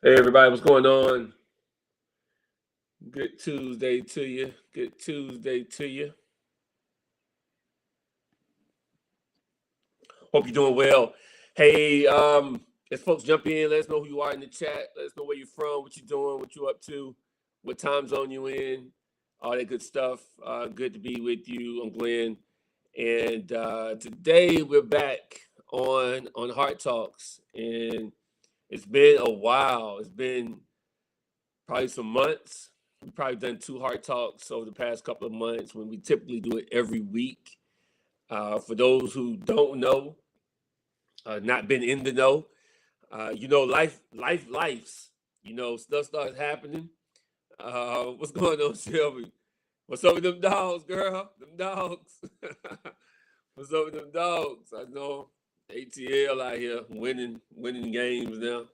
Hey everybody, what's going on? Good Tuesday to you. Good Tuesday to you. Hope you're doing well. Hey, as folks jump in, let us know who you are in the chat. Let us know where you're from, what you're doing, what you're up to, what time zone you in, all that good stuff. Good to be with you. I'm Glenn, and today we're back on Heart Talks, and it's been a while. It's been probably some months. We've probably done two Heart Talks over the past couple of months when we typically do it every week. For those who don't know, not been in the know, life's. Stuff starts happening. What's going on, Shelby? What's up with them dogs, girl? Them dogs. What's up with them dogs? I know ATL out here winning games now.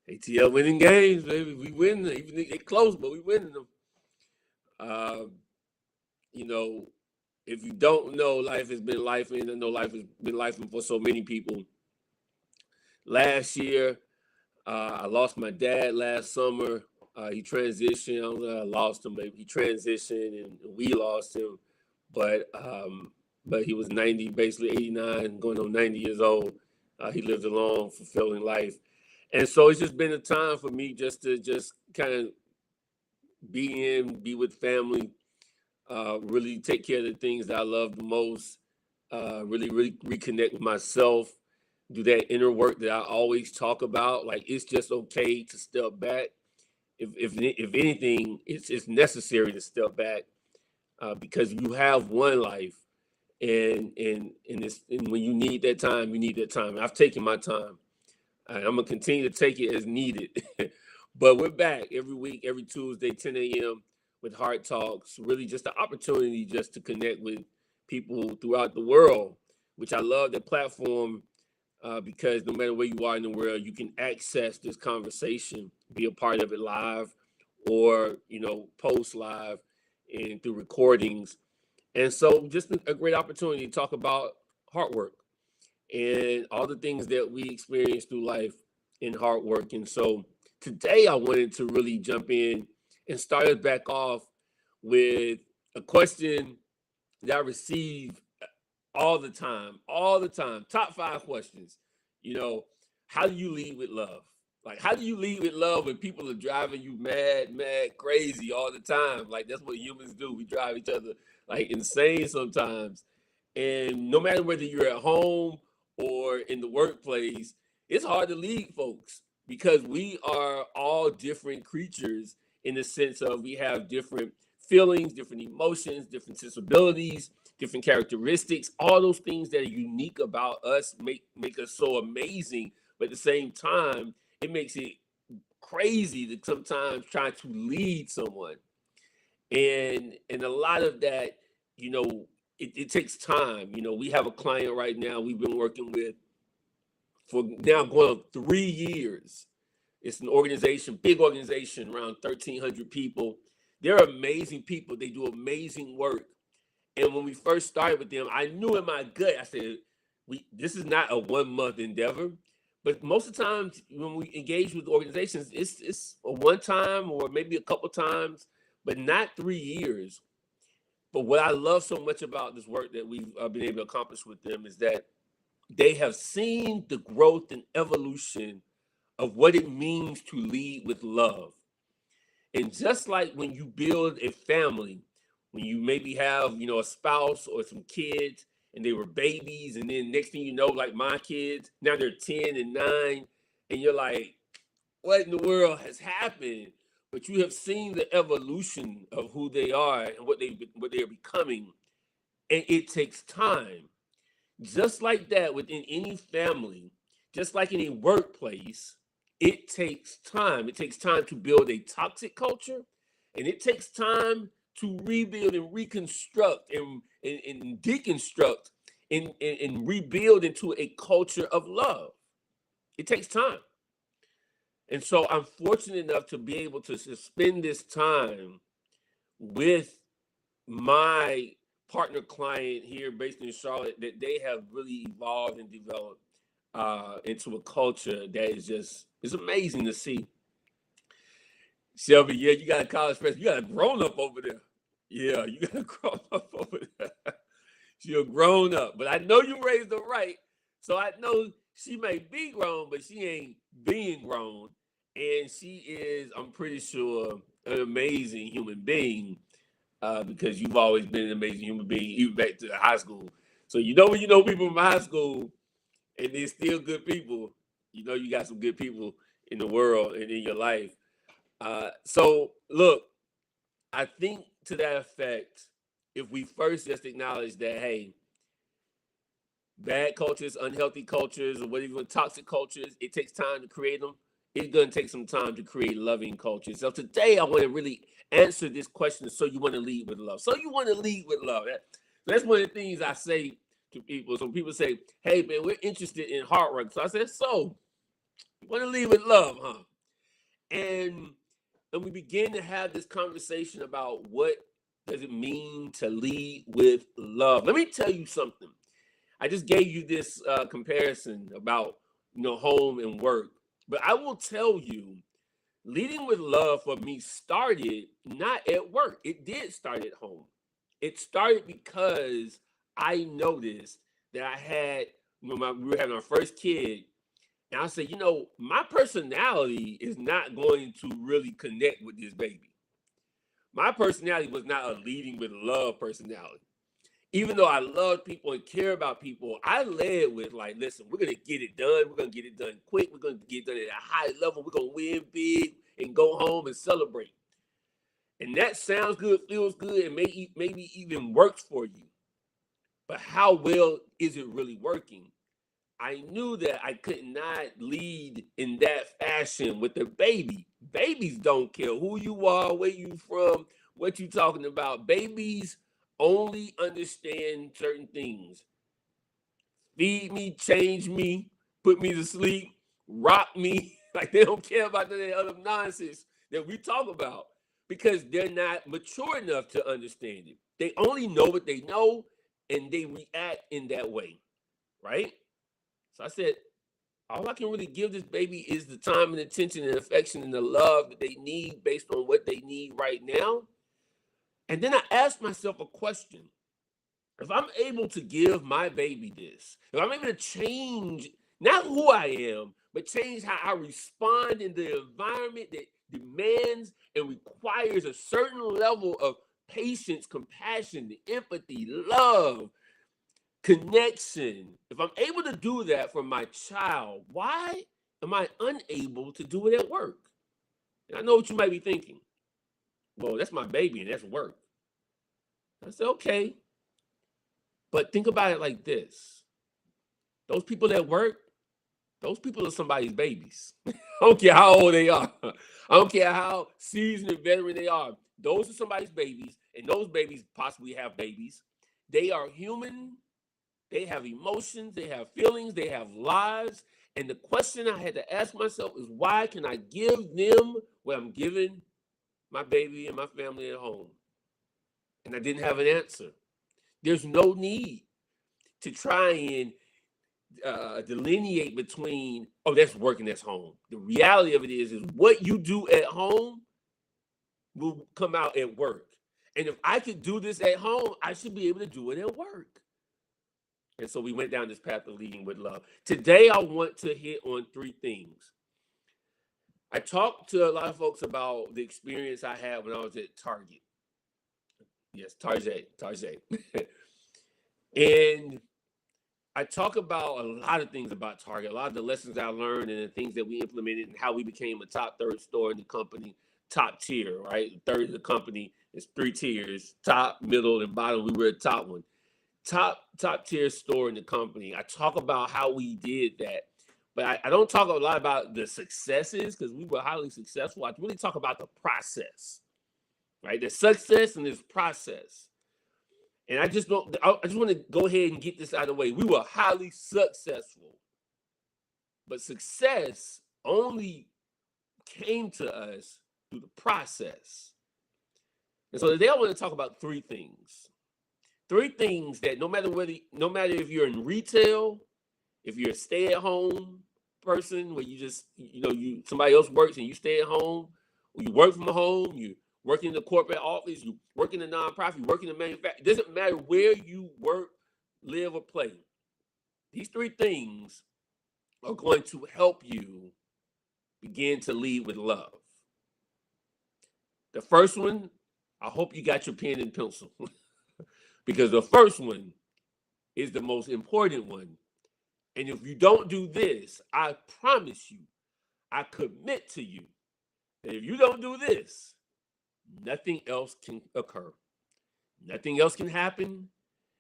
ATL winning games, baby. We win them. Even if they close, but we winning them. Uh, you know, if you don't know, life has been life, and I know life has been life for so many people. Last year, I lost my dad last summer. He transitioned. I don't know, I lost him, but he transitioned, and we lost him. But but he was 90, basically 89, going on 90 years old. He lived a long, fulfilling life, and so it's just been a time for me just to just kind of be with family, really take care of the things that I love the most, really reconnect with myself, do that inner work that I always talk about. Like it's just okay to step back. If anything, it's necessary to step back because you have one life, and when you need that time, you need that time. And I've taken my time, and I'm gonna continue to take it as needed. But we're back every week, every Tuesday, 10 a.m. with Heart Talks. Really, just an opportunity just to connect with people throughout the world, which I love the platform because no matter where you are in the world, you can access this conversation, be a part of it live, or post live and through recordings. And so, just a great opportunity to talk about heart work and all the things that we experience through life in hard work. And so today I wanted to really jump in and start us back off with a question that I receive all the time. Top five questions. You know, how do you lead with love? Like, how do you lead with love when people are driving you mad, crazy all the time? Like, that's what humans do. We drive each other like insane sometimes. And no matter whether you're at home or in the workplace, it's hard to lead folks because we are all different creatures in the sense of we have different feelings, different emotions, different sensibilities, different characteristics. All those things that are unique about us make us so amazing. But at the same time, it makes it crazy to sometimes try to lead someone. And a lot of that, you know, it takes time. We have a client right now we've been working with for now going on 3 years. It's an organization, big organization, around 1,300 people. They're amazing people. They do amazing work. And when we first started with them, I knew in my gut, I said, this is not a 1 month endeavor. But most of the times when we engage with organizations, it's a one time or maybe a couple times, but not 3 years. But what I love so much about this work that we've been able to accomplish with them is that they have seen the growth and evolution of what it means to lead with love. And just like when you build a family, when you maybe have, a spouse or some kids and they were babies, and then next thing you know, like my kids, now they're 10 and 9, and you're like, what in the world has happened? but you have seen the evolution of who they are and what they are becoming, and it takes time. Just like that within any family, just like in a workplace, it takes time. It takes time to build a toxic culture, and it takes time to rebuild and reconstruct and deconstruct and rebuild into a culture of love. It takes time. And so I'm fortunate enough to be able to spend this time with my partner client here based in Charlotte, that they have really evolved and developed into a culture that is just, it's amazing to see. Shelby, yeah, you got a college freshman. You got a grown up over there. Yeah, you got a grown up over there. She's a grown up, but I know you raised her right. So I know she may be grown, but she ain't being grown. And she is, I'm pretty sure, an amazing human being, because you've always been an amazing human being, even back to high school. So you know when you know people from high school and they're still good people, you know you got some good people in the world and in your life. So look, I think to that effect, if we first just acknowledge that, hey, bad cultures, unhealthy cultures, or whatever, toxic cultures, it takes time to create them. It's going to take some time to create loving cultures. So today I want to really answer this question. So you want to lead with love. So you want to lead with love. That's one of the things I say to people. So people say, hey, man, we're interested in heart work. So I said, so you want to lead with love, huh? And we begin to have this conversation about what does it mean to lead with love. Let me tell you something. I just gave you this comparison about home and work, but I will tell you, leading with love for me started not at work. It did start at home. It started because I noticed that I had, we were having our first kid, and I said, my personality is not going to really connect with this baby. My personality was not a leading with love personality. Even though I love people and care about people, I led with like, listen, we're gonna get it done. We're gonna get it done quick. We're gonna get it done at a high level. We're gonna win big and go home and celebrate. And that sounds good, feels good, and maybe even works for you. But how well is it really working? I knew that I could not lead in that fashion with the baby. Babies don't care who you are, where you from, what you talking about. Babies only understand certain things. Feed me, change me, put me to sleep, rock me. Like they don't care about that other nonsense that we talk about because they're not mature enough to understand it. They only know what they know and they react in that way, right? So I said, all I can really give this baby is the time and attention and affection and the love that they need based on what they need right now. And then I asked myself a question. If I'm able to give my baby this, if I'm able to change not who I am, but change how I respond in the environment that demands and requires a certain level of patience, compassion, empathy, love, connection. If I'm able to do that for my child, why am I unable to do it at work? And I know what you might be thinking. Well, that's my baby and that's work. I said, okay. But think about it like this. Those people that work, those people are somebody's babies. I don't care how old they are. I don't care how seasoned and veteran they are. Those are somebody's babies, and those babies possibly have babies. They are human. They have emotions. They have feelings. They have lives. And the question I had to ask myself is, why can I give them what I'm giving my baby and my family at home? And I didn't have an answer. There's no need to try and delineate between, oh, that's work and that's home. The reality of it is what you do at home will come out at work. And if I could do this at home, I should be able to do it at work. And so we went down this path of leading with love. Today, I want to hit on three things. I talked to a lot of folks about the experience I had when I was at Target. Yes, Target. And I talk about a lot of things about Target, a lot of the lessons I learned and the things that we implemented and how we became a top third store in the company, top tier, right? Third of the company is 3 tiers, top, middle, and bottom. We were a top one. Top tier store in the company. I talk about how we did that, but I don't talk a lot about the successes because we were highly successful. I really talk about the process, right? There's success and there's process. And I just don't. I just want to go ahead and get this out of the way. We were highly successful, but success only came to us through the process. And so today I want to talk about 3 things. 3 things that no matter if you're in retail, if you're a stay-at-home person where you just, somebody else works and you stay at home, or you work from home, you work in the corporate office, you work in a nonprofit, you work in the manufacturer. It doesn't matter where you work, live, or play. These 3 things are going to help you begin to lead with love. The first one, I hope you got your pen and pencil because the first one is the most important one. And if you don't do this, I promise you, I commit to you that if you don't do this, nothing else can occur. Nothing else can happen.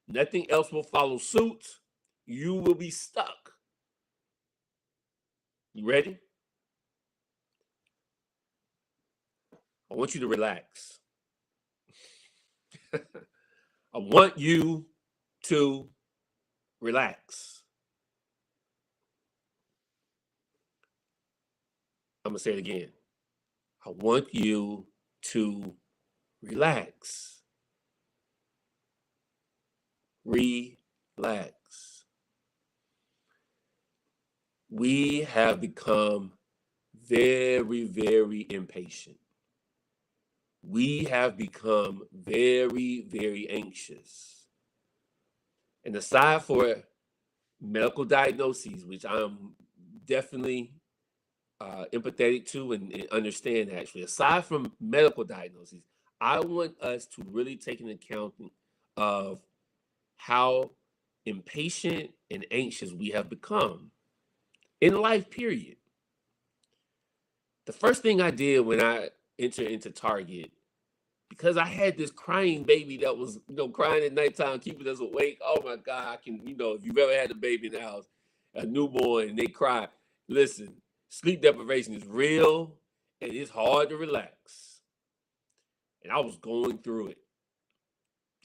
Nothing else will follow suit. You will be stuck. You ready? I want you to relax. I want you to relax. I'm going to say it again. I want you to relax. Relax. We have become very, very impatient. We have become very, very anxious. And aside for medical diagnoses, which I'm definitely empathetic to and understand, actually, aside from medical diagnoses, I want us to really take an account of how impatient and anxious we have become in life, period. The first thing I did when I entered into Target, because I had this crying baby that was, crying at nighttime, keeping us awake. Oh my God, I can, if you've ever had a baby in the house, a newborn, and they cry, listen, sleep deprivation is real and it's hard to relax. And I was going through it.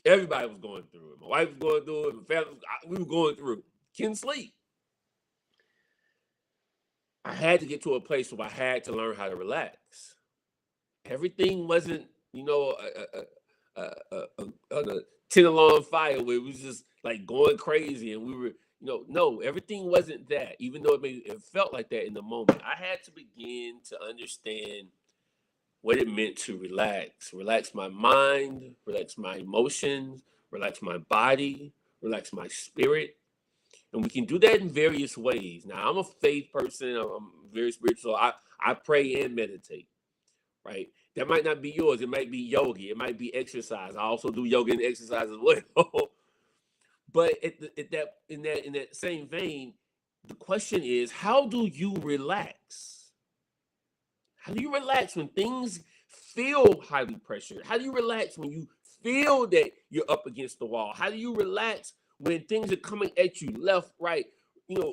Everybody was going through it. My wife was going through it. My family, we were going through it. Couldn't sleep. I had to get to a place where I had to learn how to relax. Everything wasn't, on a 10 alarm fire where it was just like going crazy and we were, no, everything wasn't that, even though it felt like that in the moment. I had to begin to understand what it meant to relax my mind, relax my emotions, relax my body, relax my spirit. And we can do that in various ways. Now, I'm a faith person. I'm very spiritual. I pray and meditate, right? That might not be yours. It might be yoga. It might be exercise. I also do yoga and exercise as well. But in that same vein, the question is, how do you relax? How do you relax when things feel highly pressured? How do you relax when you feel that you're up against the wall? How do you relax when things are coming at you left, right,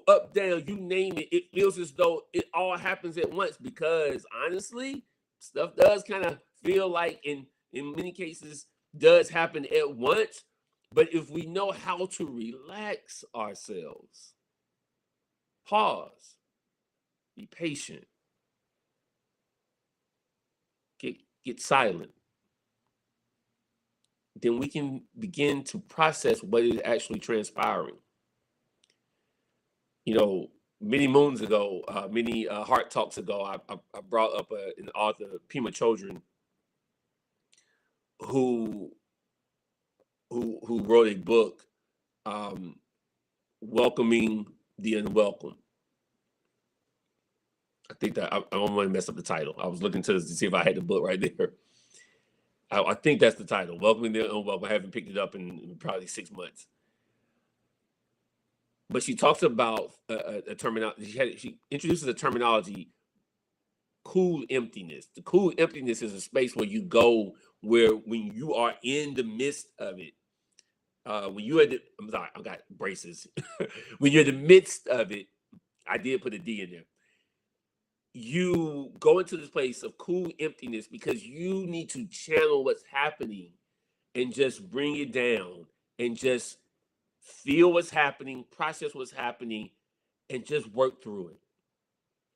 up, down, you name it? It feels as though it all happens at once because honestly, stuff does kind of feel like in many cases does happen at once. But if we know how to relax ourselves, pause, be patient, get silent, then we can begin to process what is actually transpiring. Many moons ago, many Heart Talks ago, I brought up an author, Pema Chodron, who wrote a book, Welcoming the Unwelcome. I think that I don't want to mess up the title. I was looking to see if I had the book right there. I think that's the title, Welcoming the Unwelcome. I haven't picked it up in probably 6 months. But she talks about a terminology. She introduces a terminology cool emptiness. The cool emptiness is a space where you go where when you are in the midst of it, when you're I'm sorry, I got braces. When you're in the midst of it, I did put a D in there. You go into this place of cool emptiness because you need to channel what's happening and just bring it down and just feel what's happening, process what's happening, and just work through it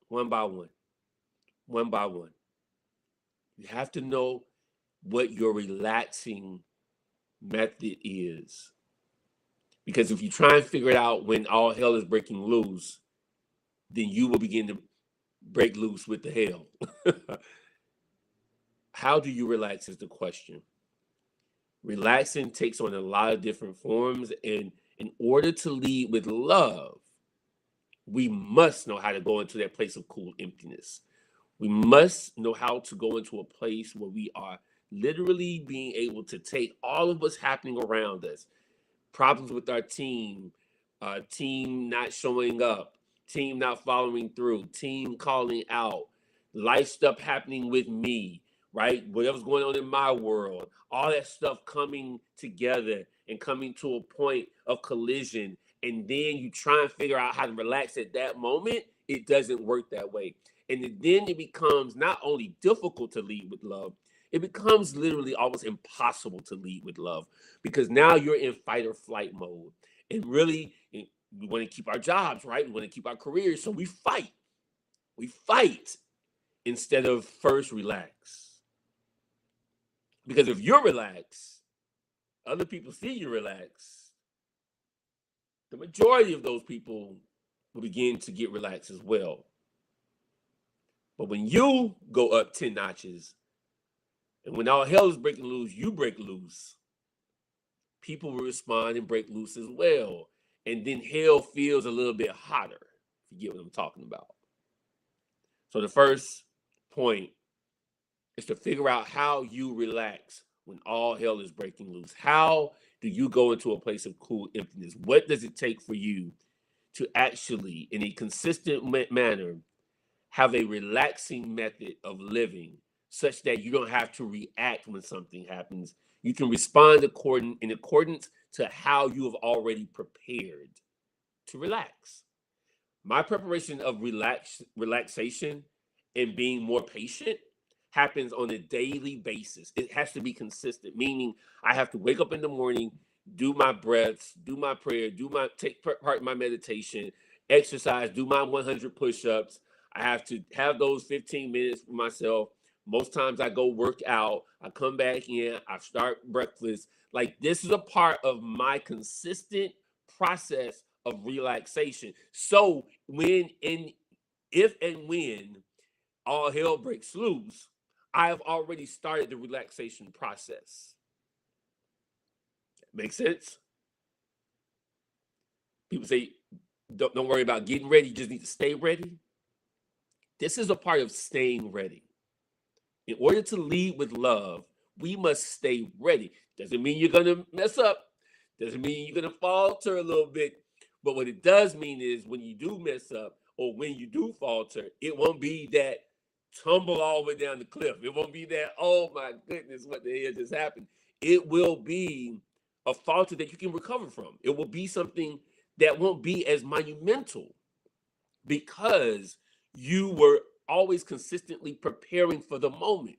one by one, one by one. You have to know what your relaxing method is. Because if you try and figure it out when all hell is breaking loose, then you will begin to break loose with the hell. How do you relax is the question. Relaxing takes on a lot of different forms, and in order to lead with love, we must know how to go into that place of cool emptiness. We must know how to go into a place where we are literally being able to take all of what's happening around us, problems with our team, team not showing up, team not following through, team calling out, life stuff happening with me, right? Whatever's going on in my world, all that stuff coming together and coming to a point of collision. And then you try and figure out how to relax at that moment. It doesn't work that way. And then it becomes not only difficult to lead with love, it becomes literally almost impossible to lead with love because now you're in fight or flight mode. And really, we want to keep our jobs, right? We want to keep our careers. So we fight. We fight instead of first relax. Because if you're relaxed, other people see you relax. The majority of those people will begin to get relaxed as well. But when you go up 10 notches, and when all hell is breaking loose, you break loose, people will respond and break loose as well. And then hell feels a little bit hotter, if you get what I'm talking about. So the first point is to figure out how you relax when all hell is breaking loose. How do you go into a place of cool emptiness? What does it take for you to actually, in a consistent manner, have a relaxing method of living such that you don't have to react when something happens? You can respond in accordance to how you have already prepared to relax. My preparation of relaxation and being more patient happens on a daily basis. It has to be consistent, meaning I have to wake up in the morning, do my breaths, do my prayer, take part in my meditation, exercise, do my 100 push-ups. I have to have those 15 minutes for myself. Most times I go work out, I come back in, I start breakfast. Like this is a part of my consistent process of relaxation. So if and when all hell breaks loose, I have already started the relaxation process. Make sense? People say, don't worry about getting ready, you just need to stay ready. This is a part of staying ready. In order to lead with love, we must stay ready. Doesn't mean you're going to mess up. Doesn't mean you're going to falter a little bit. But what it does mean is when you do mess up or when you do falter, it won't be that tumble all the way down the cliff. It won't be that, oh my goodness, what the hell just happened? It will be a falter that you can recover from. It will be something that won't be as monumental because you were always consistently preparing for the moment.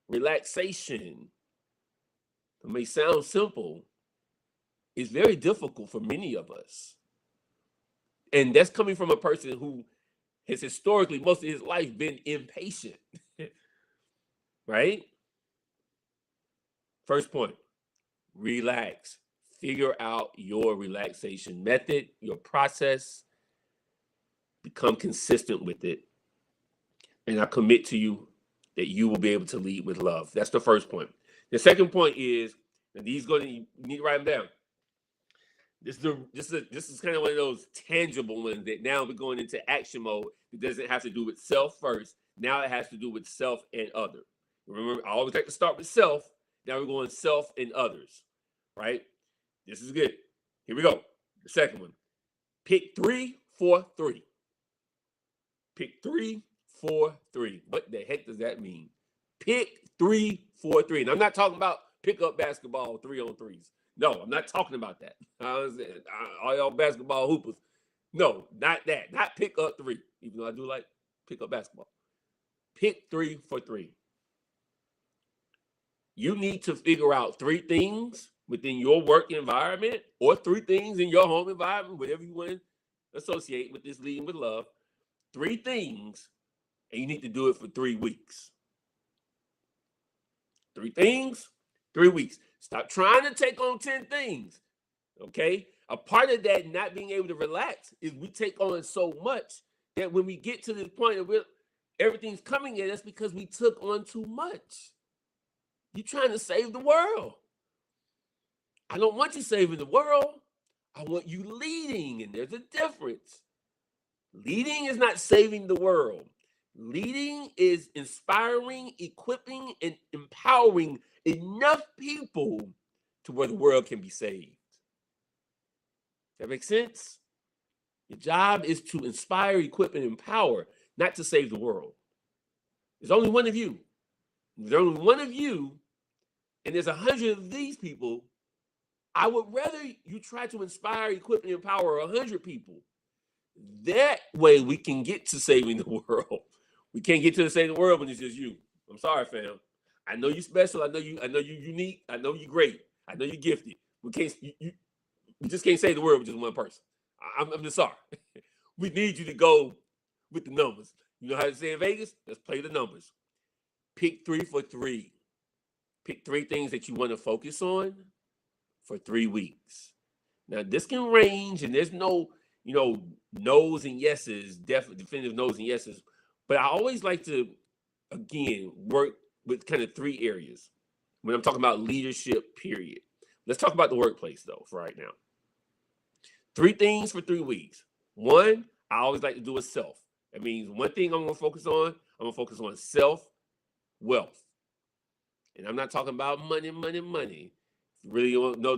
Relaxation, it may sound simple, is very difficult for many of us. And that's coming from a person who has historically, most of his life, been impatient. Right? First point, relax. Figure out your relaxation method, your process. Become consistent with it. And I commit to you that you will be able to lead with love. That's the first point. The second point is, and you need to write them down. This is kind of one of those tangible ones that now we're going into action mode. It doesn't have to do with self first. Now it has to do with self and other. Remember, I always like to start with self. Now we're going self and others, right? This is good. Here we go. The second one. Pick 3, 4, 3. Pick 3, 4, 3. What the heck does that mean? Pick 3, 4, 3. And I'm not talking about pick up basketball 3-on-3s. No, I'm not talking about that. All y'all basketball hoopers. No, not that. Not pick up 3. Even though I do like pick up basketball. Pick 3 for 3. You need to figure out 3 things within your work environment or 3 things in your home environment, whatever you want to associate with this leading with love. 3 things, and you need to do it for 3 weeks. 3 things, 3 weeks. Stop trying to take on 10 things, okay? A part of that not being able to relax is we take on so much that when we get to this point of everything's coming at us because we took on too much. You're trying to save the world. I don't want you saving the world. I want you leading, and there's a difference. Leading is not saving the world. Leading is inspiring, equipping, and empowering enough people to where the world can be saved. That makes sense? Your job is to inspire, equip, and empower, not to save the world. There's only one of you. There's only one of you, and there's 100 of these people. I would rather you try to inspire, equip, and empower 100 people. That way we can get to saving the world. We can't get to saving the world when it's just you. I'm sorry, fam. I know you're special. I know you're unique. I know you're great. I know you're gifted. We just can't save the world with just one person. I'm just sorry. We need you to go with the numbers. You know how to say in Vegas? Let's play the numbers. Pick 3 for 3. Pick 3 things that you want to focus on for 3 weeks. Now, this can range, and there's no, no's and yeses, definitive no's and yeses. But I always like to, again, work with kind of 3 areas when I'm talking about leadership, period. Let's talk about the workplace, though, for right now. 3 things for 3 weeks. 1, I always like to do a self. That means one thing I'm going to focus on self-wealth. And I'm not talking about money. If you really don't know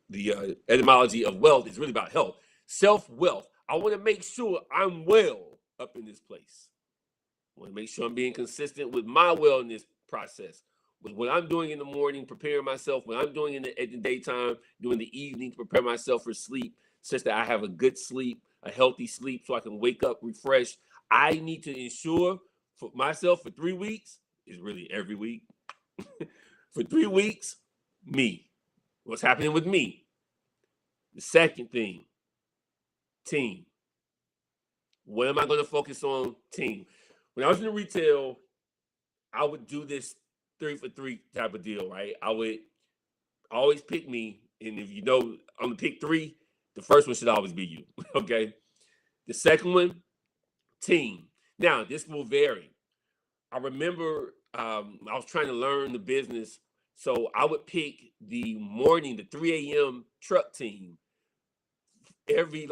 the etymology of wealth, it's really about health. Self-wealth. I want to make sure I'm well up in this place. I want to make sure I'm being consistent with my wellness process, with what I'm doing in the morning, preparing myself, what I'm doing at the daytime, doing the evening to prepare myself for sleep, such that I have a good sleep, a healthy sleep, so I can wake up refreshed. I need to ensure for myself for 3 weeks, is really every week, for 3 weeks, me. What's happening with me? The second thing, team. What am I going to focus on? Team. When I was in retail, I would do this 3 for 3 type of deal, right? I would always pick me, and if you know I'm gonna pick 3, the first one should always be you, okay? The second one, team. Now, this will vary. I remember I was trying to learn the business, so I would pick the 3 a.m. truck team every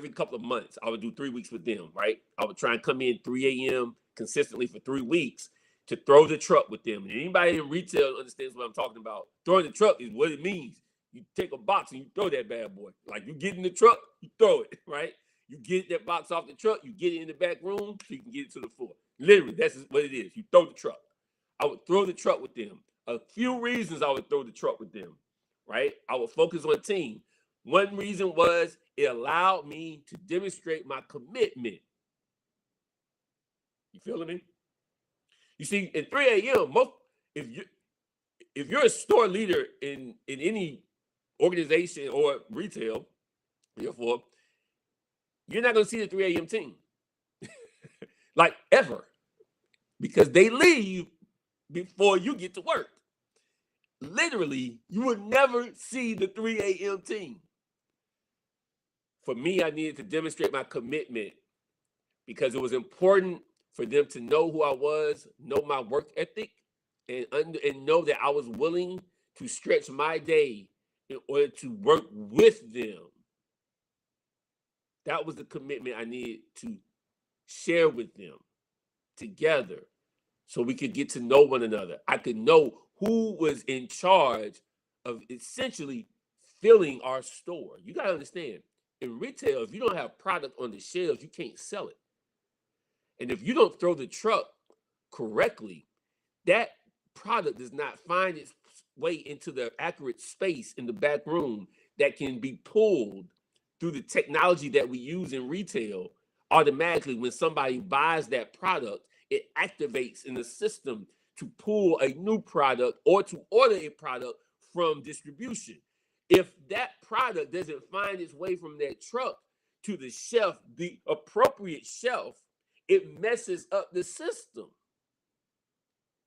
couple of months. I would do 3 weeks with them, right? I would try and come in 3 a.m. consistently for 3 weeks to throw the truck with them. And anybody in retail understands what I'm talking about. Throwing the truck is what it means. You take a box and you throw that bad boy. Like you get in the truck, you throw it, right? You get that box off the truck, you get it in the back room so you can get it to the floor. Literally, that's what it is. You throw the truck. I would throw the truck with them. A few reasons I would throw the truck with them, right? I would focus on team. One reason was it allowed me to demonstrate my commitment. You feeling me? You see, in 3 a.m., if you're a store leader in any organization or retail, therefore, you're not going to see the 3 a.m. team. Like ever. Because they leave before you get to work. Literally, you will never see the 3 a.m. team. For me, I needed to demonstrate my commitment because it was important for them to know who I was, know my work ethic, and know that I was willing to stretch my day in order to work with them. That was the commitment I needed to share with them together so we could get to know one another. I could know who was in charge of essentially filling our store. You got to understand, in retail, if you don't have product on the shelves, you can't sell it. And if you don't throw the truck correctly, that product does not find its way into the accurate space in the back room that can be pulled through the technology that we use in retail. Automatically, when somebody buys that product, it activates in the system to pull a new product or to order a product from distribution. If that product doesn't find its way from that truck to the shelf, the appropriate shelf, it messes up the system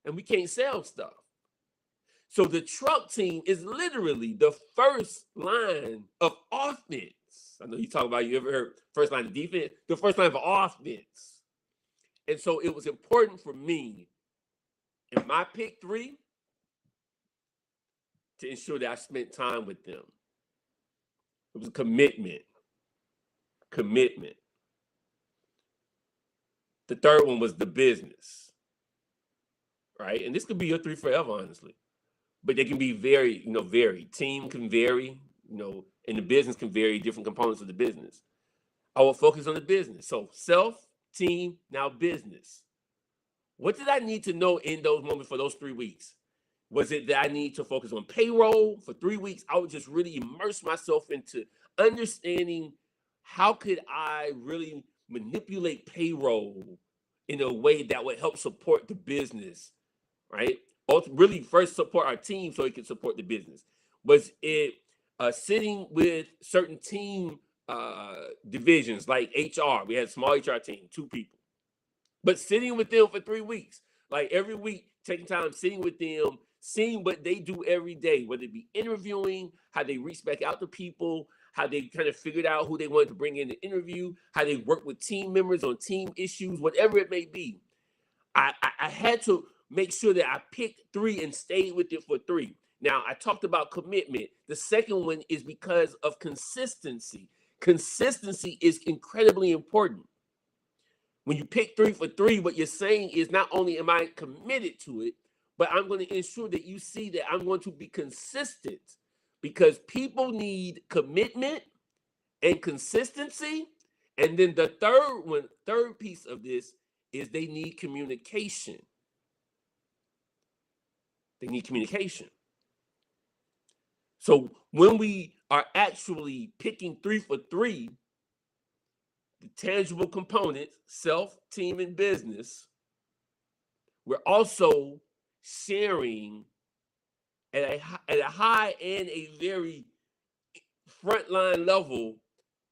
and we can't sell stuff. So the truck team is literally the first line of offense. I know you talk about, you ever heard first line of defense? The first line of offense. And so it was important for me in my pick 3 to ensure that I spent time with them. It was a commitment. Commitment. The third one was the business. Right? And this could be your 3 forever, honestly. But they can be very, varied. Team can vary, and the business can vary, different components of the business. I will focus on the business. So self, team, now business. What did I need to know in those moments for those 3 weeks? Was it that I need to focus on payroll? For 3 weeks, I would just really immerse myself into understanding how could I really manipulate payroll in a way that would help support the business, right? Really first support our team so it can support the business. Was it sitting with certain team divisions like HR? We had a small HR team, 2 people. But sitting with them for 3 weeks, like every week, taking time, sitting with them, seeing what they do every day, whether it be interviewing, how they reach back out to people, how they kind of figured out who they wanted to bring in the interview, how they work with team members on team issues, whatever it may be. I had to make sure that I picked 3 and stayed with it for 3. Now, I talked about commitment. The second one is because of consistency. Consistency is incredibly important. When you pick 3 for 3, what you're saying is not only am I committed to it, but I'm going to ensure that you see that I'm going to be consistent, because people need commitment and consistency. And then the third piece of this is they need communication. They need communication. So when we are actually picking 3 for 3, the tangible components, self, team, and business, we're also sharing at a high and a very frontline level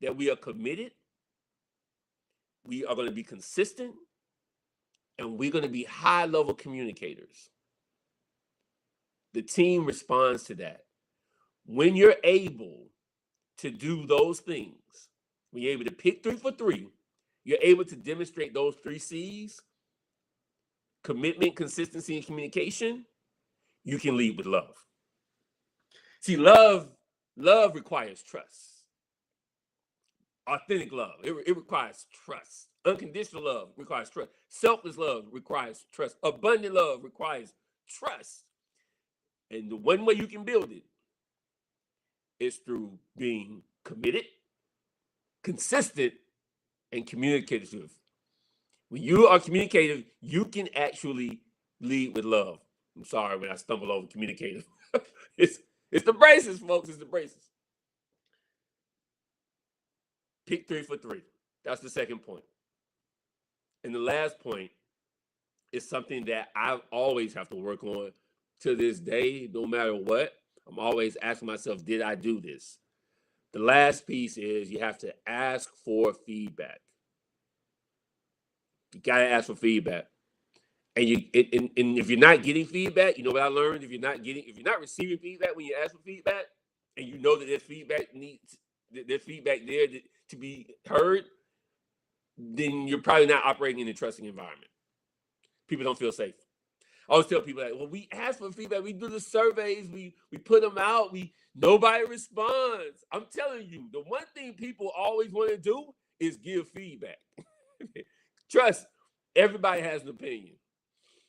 that we are committed, we are going to be consistent, and we're going to be high-level communicators. The team responds to that. When you're able to do those things, when you're able to pick 3 for 3, you're able to demonstrate those 3 C's, commitment, consistency, and communication, you can lead with love. See, love requires trust. Authentic love, it requires trust. Unconditional love requires trust. Selfless love requires trust. Abundant love requires trust. And the one way you can build it is through being committed, consistent, and communicative. When you are communicative, you can actually lead with love. I'm sorry when I stumble over communicative. It's the braces, folks. It's the braces. Pick 3 for 3. That's the second point. And the last point is something that I always have to work on to this day, no matter what. I'm always asking myself, did I do this? The last piece is you have to ask for feedback. You got to ask for feedback. And if you're not getting feedback, you know what I learned? If you're not receiving feedback when you ask for feedback, and you know that there's feedback there to be heard, then you're probably not operating in a trusting environment. People don't feel safe. I always tell people that, well, we ask for feedback, we do the surveys, we put them out, nobody responds. I'm telling you, the one thing people always want to do is give feedback. Trust, everybody has an opinion.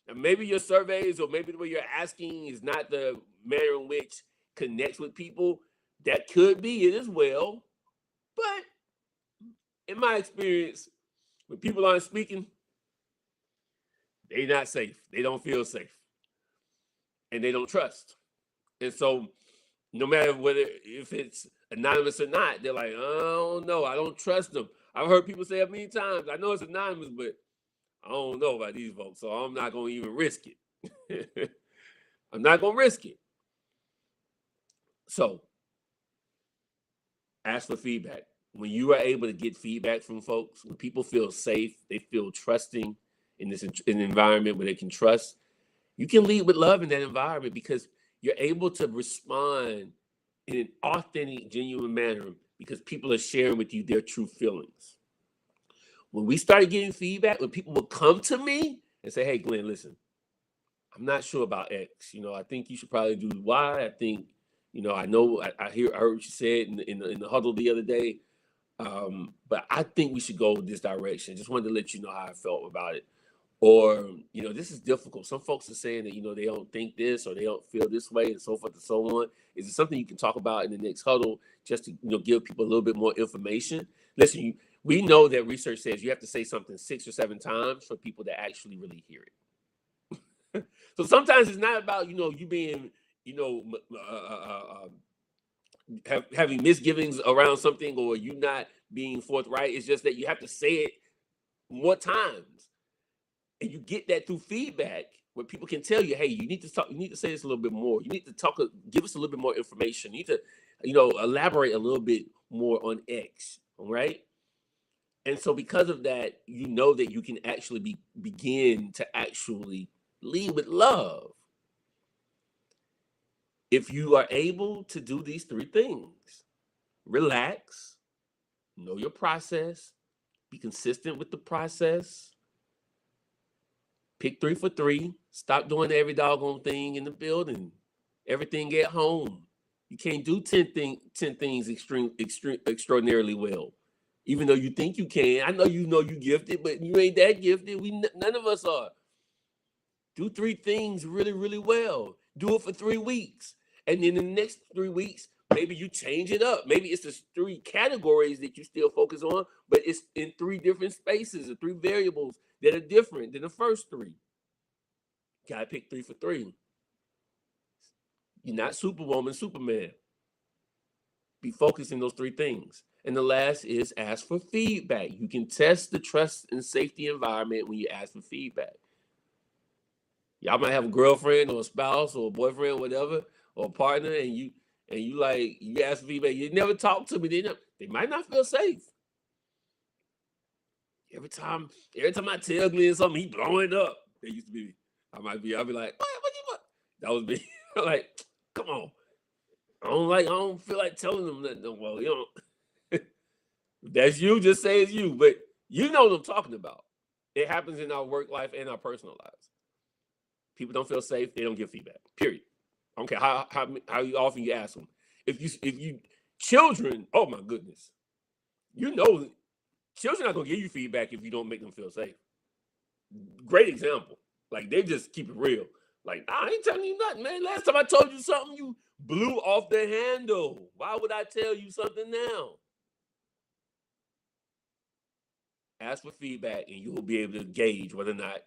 And maybe your surveys or maybe the way you're asking is not the manner in which connects with people. That could be it as well. But in my experience, when people aren't speaking, They're not safe. They don't feel safe. And they don't trust. And so no matter if it's anonymous or not, they're like, oh no, I don't trust them. I've heard people say it many times. I know it's anonymous, but I don't know about these folks, so I'm not going to even risk it. I'm not going to risk it. So ask for feedback. When you are able to get feedback from folks, when people feel safe, they feel trusting in an environment where they can trust, you can lead with love in that environment because you're able to respond in an authentic, genuine manner because people are sharing with you their true feelings. When we started getting feedback, when people would come to me and say, hey, Glenn, listen, I'm not sure about X. I think you should probably do Y. I think, I know I heard what you said in the huddle the other day. But I think we should go this direction. Just wanted to let you know how I felt about it. Or, this is difficult. Some folks are saying that, they don't think this or they don't feel this way and so forth and so on. Is it something you can talk about in the next huddle just to, give people a little bit more information? Listen, we know that research says you have to say something 6 or 7 times for people to actually really hear it. So sometimes it's not about, you being, having misgivings around something or you not being forthright. It's just that you have to say it more times. And you get that through feedback where people can tell you, hey, you need to talk, you need to say this a little bit more. You need to talk, give us a little bit more information. You need to, elaborate a little bit more on X. All right. And so because of that, that you can actually begin to actually lead with love. If you are able to do these 3 things, relax, know your process, be consistent with the process, pick 3 for 3, stop doing every doggone thing in the building, everything at home. You can't do 10 things extraordinarily well, even though you think you can. I know you gifted, but you ain't that gifted. None of us are. Do 3 things really, really well. Do it for 3 weeks. And then in the next 3 weeks, maybe you change it up. Maybe it's the 3 categories that you still focus on, but it's in 3 different spaces or 3 variables that are different than the first 3. Gotta pick 3 for 3. You're not Superwoman, Superman. Be focused in those 3 things. And the last is ask for feedback. You can test the trust and safety environment when you ask for feedback. Y'all might have a girlfriend or a spouse or a boyfriend, whatever, or a partner, and you ask for feedback. You never talk to me. They might not feel safe. Every time I tell Glenn something, he blowing up. It used to be. I'll be like, what you want? That was me. Like, come on. I don't feel like telling them that no well, that's you, just say it's you. But you know what I'm talking about. It happens in our work life and our personal lives. People don't feel safe, they don't give feedback. Period. I don't care how often you ask them. If you children, oh my goodness. Children are gonna give you feedback if you don't make them feel safe. Great example. Like they just keep it real. Like, I ain't telling you nothing, man. Last time I told you something, you blew off the handle. Why would I tell you something now? Ask for feedback and you will be able to gauge whether or not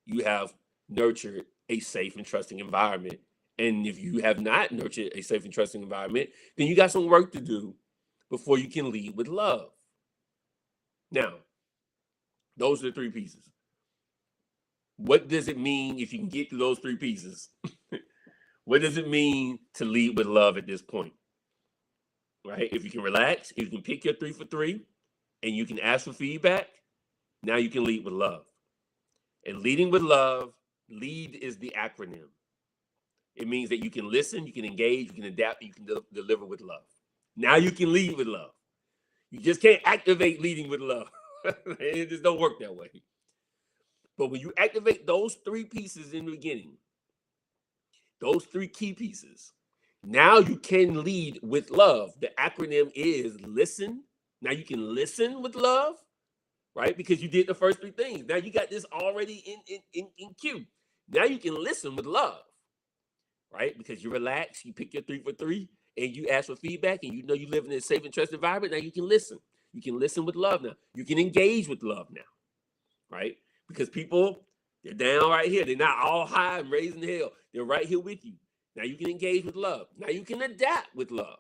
you have nurtured a safe and trusting environment. And if you have not nurtured a safe and trusting environment, then you got some work to do before you can lead with love. Now, those are the 3 pieces. What does it mean if you can get through those 3 pieces? What does it mean to lead with love at this point? Right? If you can relax, if you can pick your 3 for 3, and you can ask for feedback, now you can lead with love. And leading with love, LEAD is the acronym. It means that you can listen, you can engage, you can adapt, you can deliver with love. Now you can lead with love. You just can't activate leading with love. It just don't work that way. But when you activate those 3 pieces in the beginning, those 3 key pieces, now you can lead with love. The acronym is LISTEN. Now you can listen with love, right? Because you did the first 3 things. Now you got this already in queue. Now you can listen with love, right? Because you relax, you pick your 3 for 3, and you ask for feedback, and you live in a safe and trusted environment. Now you can listen. You can listen with love now. You can engage with love now, right? Because people They're down right here. They're not all high and raising hell. They're right here with you. Now you can engage with love. Now you can adapt with love.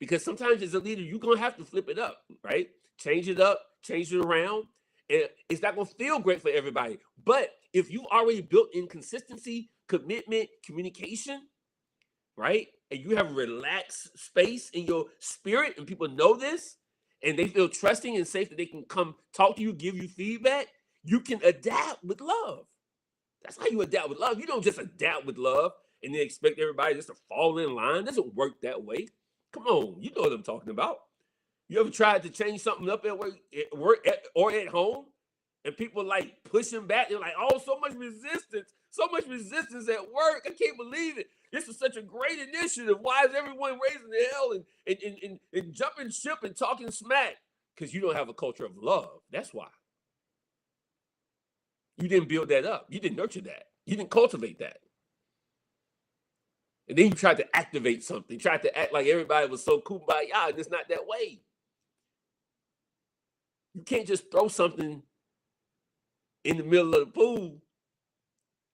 Because sometimes as a leader, you're going to have to flip it up, right? Change it up, change it around. And it's not going to feel great for everybody. But if you already built in consistency, commitment, communication, right? And you have a relaxed space in your spirit and people know this and they feel trusting and safe that they can come talk to you, give you feedback, you can adapt with love. That's how you adapt with love. You don't just adapt with love and then expect everybody just to fall in line. It doesn't work that way. Come on, you know what I'm talking about. You ever tried to change something up at work or at home, and people like pushing back? They're like, "Oh, so much resistance at work. I can't believe it. This is such a great initiative. Why is everyone raising the hell and jumping ship and talking smack? Because you don't have a culture of love. That's why. You didn't build that up. You didn't nurture that. You didn't cultivate that. And then you tried to activate something, tried to act like everybody was so kumbaya, and it's not that way. You can't just throw something in the middle of the pool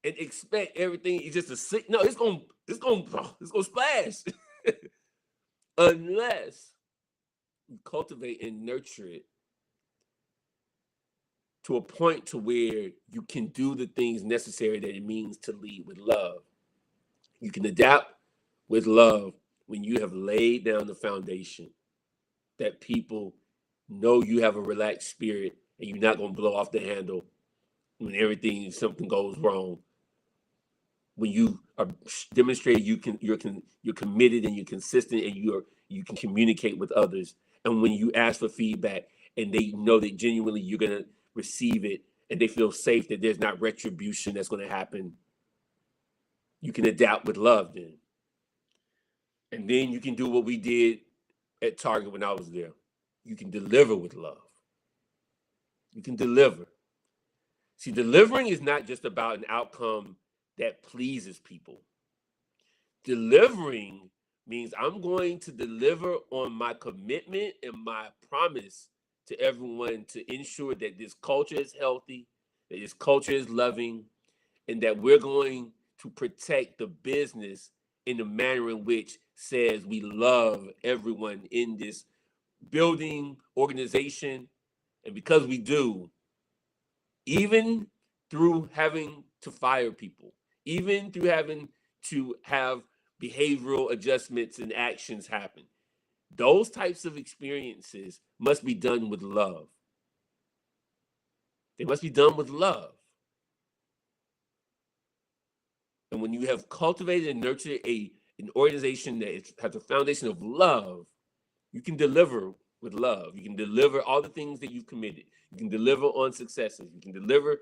and expect everything is just a sick. No, it's gonna splash. Unless you cultivate and nurture it to a point to where you can do the things necessary that it means to lead with love. You can adapt with love when you have laid down the foundation that people know you have a relaxed spirit and you're not going to blow off the handle when something goes wrong. When you are demonstrating you're committed and you're consistent and you can communicate with others, and when you ask for feedback and they know that genuinely you're going to receive it and they feel safe that there's not retribution that's going to happen, you can adapt with love then. And then you can do what we did at Target when I was there. You can deliver with love. You can deliver. See, delivering is not just about an outcome that pleases people. Delivering means I'm going to deliver on my commitment and my promise to everyone to ensure that this culture is healthy, that this culture is loving, and that we're going to protect the business in the manner in which says we love everyone in this building, organization. And because we do, even through having to fire people, even through having to have behavioral adjustments and actions happen, those types of experiences must be done with love. They must be done with love. And when you have cultivated and nurtured an organization that has a foundation of love, you can deliver with love. You can deliver all the things that you've committed. You can deliver on successes. You can deliver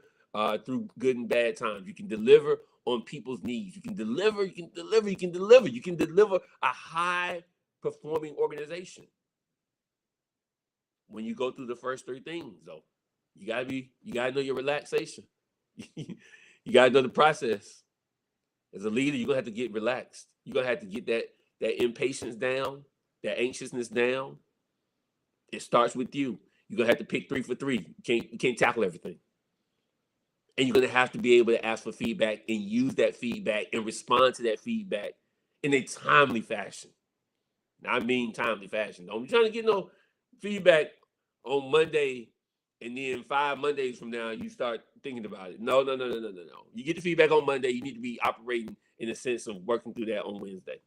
through good and bad times. You can deliver on people's needs. You can deliver, you can deliver, you can deliver. You can deliver a high performing organization. When you go through the first three things, though, you gotta know your relaxation. You gotta know the process. As a leader, you're gonna have to get relaxed. You're gonna have to get that impatience down, that anxiousness down. It starts with you. You're gonna have to pick 3 for 3. You can't tackle everything. And you're gonna have to be able to ask for feedback and use that feedback and respond to that feedback in a timely fashion. Now, I mean timely fashion. Don't be trying to get no feedback on Monday and then 5 Mondays from now you start thinking about it. No. You get the feedback on Monday. You need to be operating in a sense of working through that on Wednesday.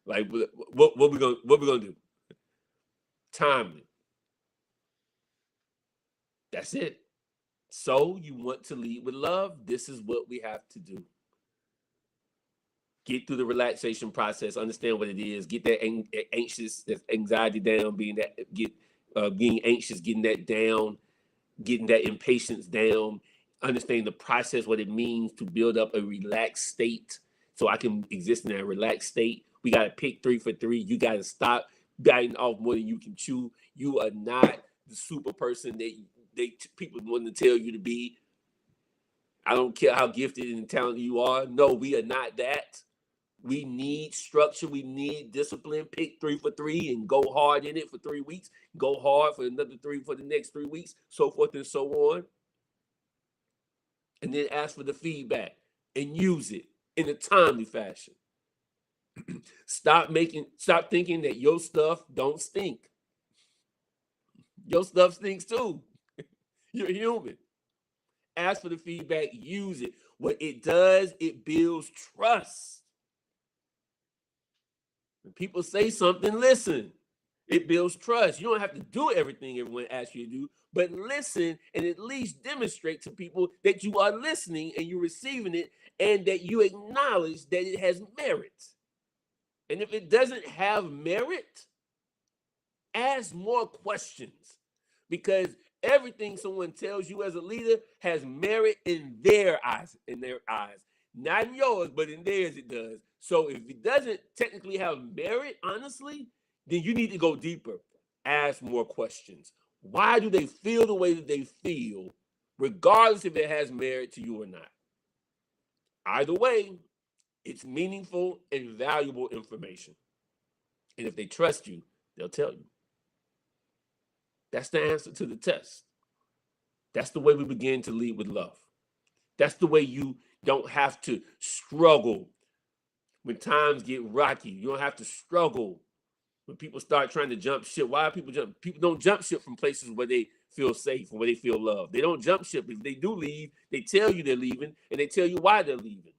Like what we gonna do? Timely. That's it. So you want to lead with love? This is what we have to do. Get through the relaxation process. Understand what it is. Get that anxiety down. Being anxious, getting that down. Getting that impatience down. Understanding the process, what it means to build up a relaxed state, so I can exist in that relaxed state. We got to pick 3 for 3. You got to stop biting off more than you can chew. You are not the super person that people want to tell you to be. I don't care how gifted and talented you are. No, we are not that. We need structure. We need discipline. Pick 3 for 3 and go hard in it for 3 weeks. Go hard for another 3 for the next 3 weeks, so forth and so on. and then ask for the feedback and use it in a timely fashion. Stop thinking that your stuff don't stink. Your stuff stinks too. You're human. Ask for the feedback, use it. What it does, it builds trust. When people say something, listen. It builds trust. You don't have to do everything everyone asks you to do, but listen and at least demonstrate to people that you are listening and you're receiving it and that you acknowledge that it has merit. And if it doesn't have merit, ask more questions, because everything someone tells you as a leader has merit in their eyes, not in yours, but in theirs it does. So if it doesn't technically have merit, honestly, then you need to go deeper. Ask more questions. Why do they feel the way that they feel, regardless if it has merit to you or not? Either way, it's meaningful and valuable information. And if they trust you, they'll tell you. That's the answer to the test. That's the way we begin to lead with love. That's the way you don't have to struggle when times get rocky. You don't have to struggle when people start trying to jump ship. Why people jump? People don't jump ship from places where they feel safe and where they feel loved. They don't jump ship. If they do leave, they tell you they're leaving and they tell you why they're leaving.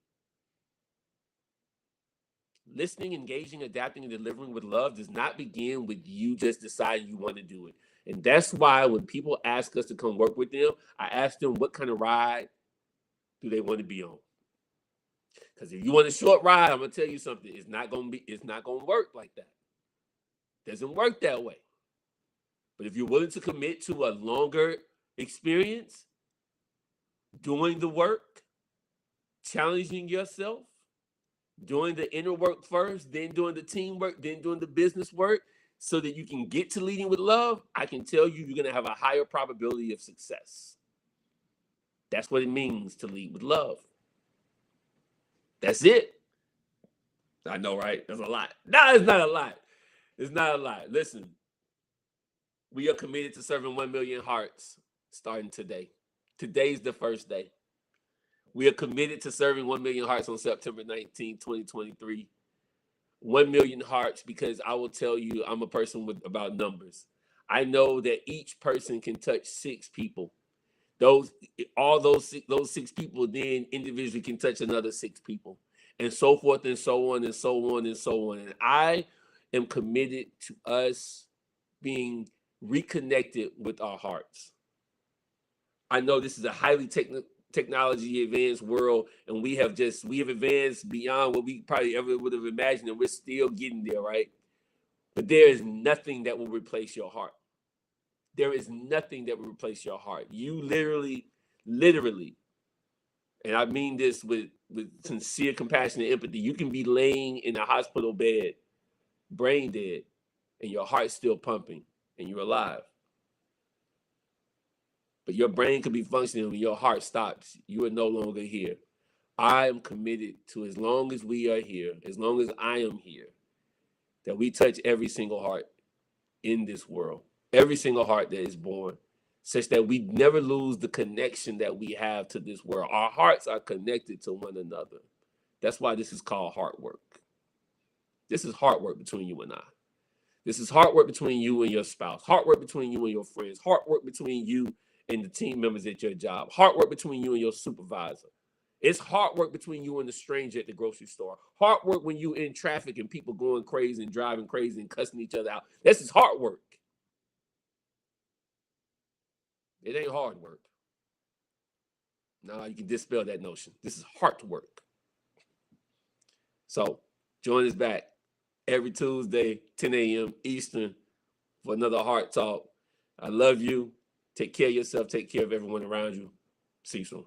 Listening, engaging, adapting, and delivering with love does not begin with you just deciding you want to do it. And that's why when people ask us to come work with them, I ask them what kind of ride do they want to be on. Because if you want a short ride, I'm gonna tell you something. It's not gonna work like that. It doesn't work that way. But if you're willing to commit to a longer experience, doing the work, challenging yourself, doing the inner work first, then doing the teamwork, then doing the business work, so that you can get to leading with love, I can tell you, you're going to have a higher probability of success. That's what it means to lead with love. That's it. I know, right? That's a lot. No, it's not a lot. It's not a lot. Listen, we are committed to serving 1 million hearts starting today. Today's the first day. We are committed to serving 1 million hearts on September 19, 2023. 1 million hearts, because I will tell you, I'm a person about numbers. I know that each person can touch 6 people. Those 6 people then individually can touch another 6 people, and so forth and so on and so on and so on. And I am committed to us being reconnected with our hearts. I know this is a highly technology advanced world, and we have advanced beyond what we probably ever would have imagined, and we're still getting there, right? But there is nothing that will replace your heart. There is nothing that will replace your heart. You literally, and I mean this with sincere compassion and empathy, you can be laying in a hospital bed, brain dead, and your heart's still pumping, and you're alive. But your brain could be functioning when your heart stops. You are no longer here. I am committed to, as long as we are here, as long as I am here, that we touch every single heart in this world, every single heart that is born, such that we never lose the connection that we have to this world. Our hearts are connected to one another. That's why this is called heart work. This is heart work between you and I. This is heart work between you and your spouse, heart work between you and your friends, heart work between you and the team members at your job, heart work between you and your supervisor. It's heart work between you and the stranger at the grocery store. Heart work when you in traffic and people going crazy and driving crazy and cussing each other out. This is heart work. It ain't hard work. Now you can dispel that notion. This is heart work. So join us back every Tuesday, 10 a.m. Eastern, for another Heart Talk. I love you. Take care of yourself. Take care of everyone around you. See you soon.